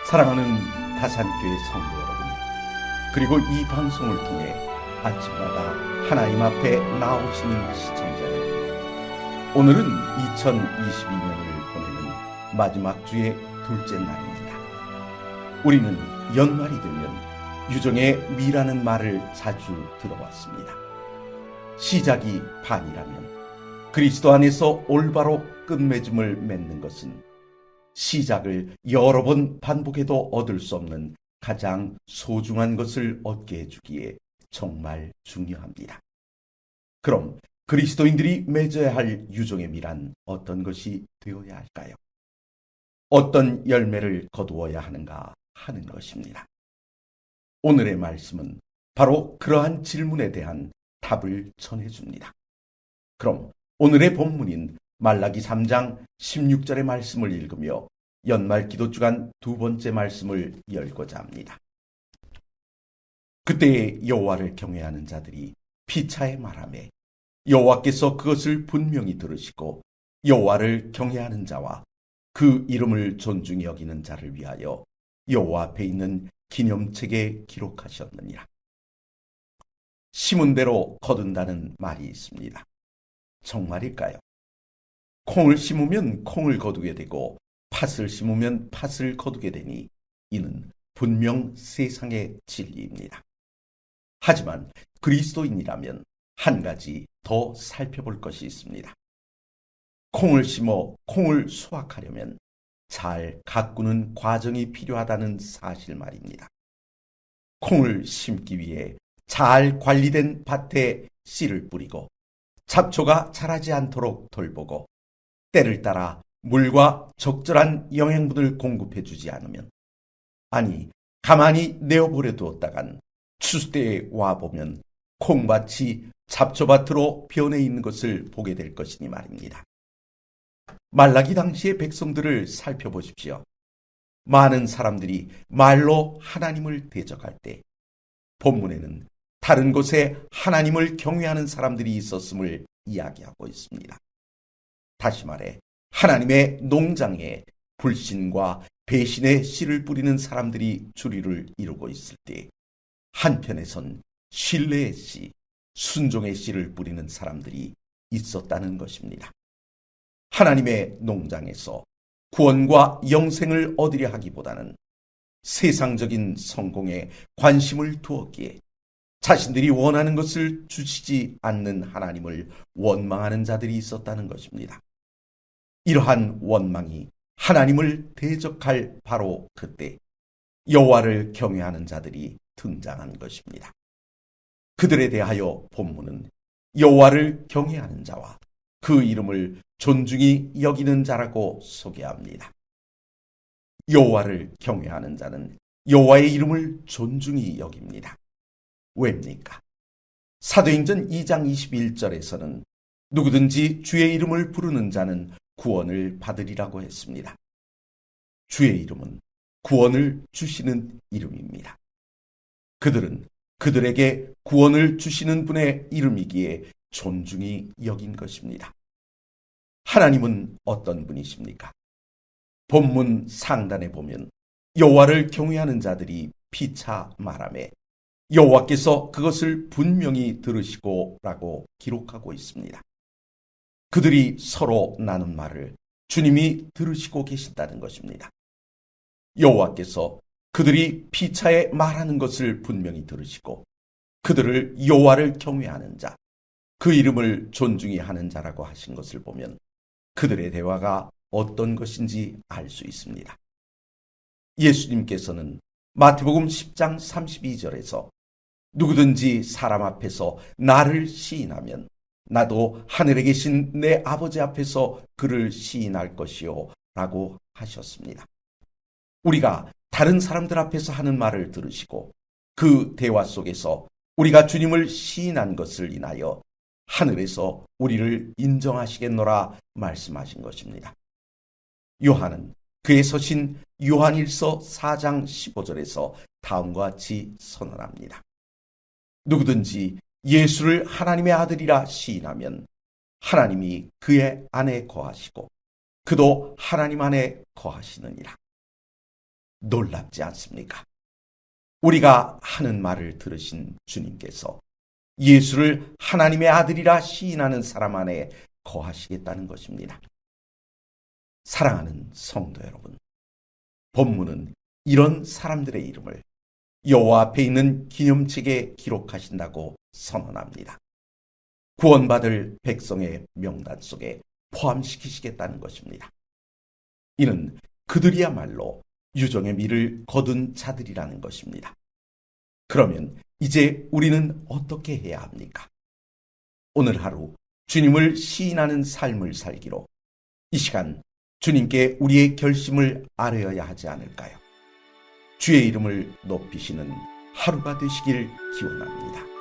사랑하는 다산교회 성도 여러분, 그리고 이 방송을 통해 아침마다 하나님 앞에 나오시는 시청자 여러분, 오늘은 2022년을 보내는 마지막 주의 둘째 날입니다. 우리는 연말이 되면 유종의 미라는 말을 자주 들어왔습니다. 시작이 반이라면 그리스도 안에서 올바로 끝맺음을 맺는 것은 시작을 여러 번 반복해도 얻을 수 없는 가장 소중한 것을 얻게 해주기에 정말 중요합니다. 그럼 그리스도인들이 맺어야 할 유종의 미란 어떤 것이 되어야 할까요? 어떤 열매를 거두어야 하는가 하는 것입니다. 오늘의 말씀은 바로 그러한 질문에 대한 답을 전해줍니다. 그럼 오늘의 본문인 말라기 3장 16절의 말씀을 읽으며 연말 기도주간 두 번째 말씀을 열고자 합니다. 그때 여호와를 경외하는 자들이 피차에 말하매 여호와께서 그것을 분명히 들으시고 여호와를 경외하는 자와 그 이름을 존중히 여기는 자를 위하여 여호와 앞에 있는 기념책에 기록하셨느니라. 심은 대로 거둔다는 말이 있습니다. 정말일까요? 콩을 심으면 콩을 거두게 되고 팥을 심으면 팥을 거두게 되니 이는 분명 세상의 진리입니다. 하지만 그리스도인이라면 한 가지 더 살펴볼 것이 있습니다. 콩을 심어 콩을 수확하려면 잘 가꾸는 과정이 필요하다는 사실 말입니다. 콩을 심기 위해 잘 관리된 밭에 씨를 뿌리고 잡초가 자라지 않도록 돌보고 때를 따라 물과 적절한 영양분을 공급해 주지 않으면, 아니 가만히 내어버려 두었다간 추수때에 와보면 콩밭이 잡초밭으로 변해 있는 것을 보게 될 것이니 말입니다. 말라기 당시의 백성들을 살펴보십시오. 많은 사람들이 말로 하나님을 대적할 때 본문에는 다른 곳에 하나님을 경외하는 사람들이 있었음을 이야기하고 있습니다. 다시 말해 하나님의 농장에 불신과 배신의 씨를 뿌리는 사람들이 주류를 이루고 있을 때 한편에선 신뢰의 씨, 순종의 씨를 뿌리는 사람들이 있었다는 것입니다. 하나님의 농장에서 구원과 영생을 얻으려 하기보다는 세상적인 성공에 관심을 두었기에 자신들이 원하는 것을 주시지 않는 하나님을 원망하는 자들이 있었다는 것입니다. 이러한 원망이 하나님을 대적할 바로 그때 여호와를 경외하는 자들이 등장한 것입니다. 그들에 대하여 본문은 여호와를 경외하는 자와 그 이름을 존중히 여기는 자라고 소개합니다. 여호와를 경외하는 자는 여호와의 이름을 존중히 여깁니다. 왜입니까? 사도행전 2장 21절에서는 누구든지 주의 이름을 부르는 자는 구원을 받으리라고 했습니다. 주의 이름은 구원을 주시는 이름입니다. 그들은 그들에게 구원을 주시는 분의 이름이기에 존중히 여긴 것입니다. 하나님은 어떤 분이십니까? 본문 상단에 보면 여호와를 경외하는 자들이 피차 말하매 여호와께서 그것을 분명히 들으시고 라고 기록하고 있습니다. 그들이 서로 나눈 말을 주님이 들으시고 계신다는 것입니다. 여호와께서 그들이 피차에 말하는 것을 분명히 들으시고 그들을 여호와를 경외하는 자, 그 이름을 존중히 하는 자라고 하신 것을 보면 그들의 대화가 어떤 것인지 알 수 있습니다. 예수님께서는 마태복음 10장 32절에서 누구든지 사람 앞에서 나를 시인하면 나도 하늘에 계신 내 아버지 앞에서 그를 시인할 것이요 라고 하셨습니다. 우리가 다른 사람들 앞에서 하는 말을 들으시고 그 대화 속에서 우리가 주님을 시인한 것을 인하여 하늘에서 우리를 인정하시겠노라 말씀하신 것입니다. 요한은 그의 서신 요한일서 4장 15절에서 다음과 같이 선언합니다. 누구든지 예수를 하나님의 아들이라 시인하면 하나님이 그의 안에 거하시고 그도 하나님 안에 거하시느니라. 놀랍지 않습니까? 우리가 하는 말을 들으신 주님께서 예수를 하나님의 아들이라 시인하는 사람 안에 거하시겠다는 것입니다. 사랑하는 성도 여러분, 본문은 이런 사람들의 이름을 여호와 앞에 있는 기념책에 기록하신다고 선언합니다. 구원받을 백성의 명단 속에 포함시키시겠다는 것입니다. 이는 그들이야말로 유정의 미를 거둔 자들이라는 것입니다. 그러면 이제 우리는 어떻게 해야 합니까? 오늘 하루 주님을 시인하는 삶을 살기로 이 시간 주님께 우리의 결심을 아뢰어야 하지 않을까요? 주의 이름을 높이시는 하루가 되시길 기원합니다.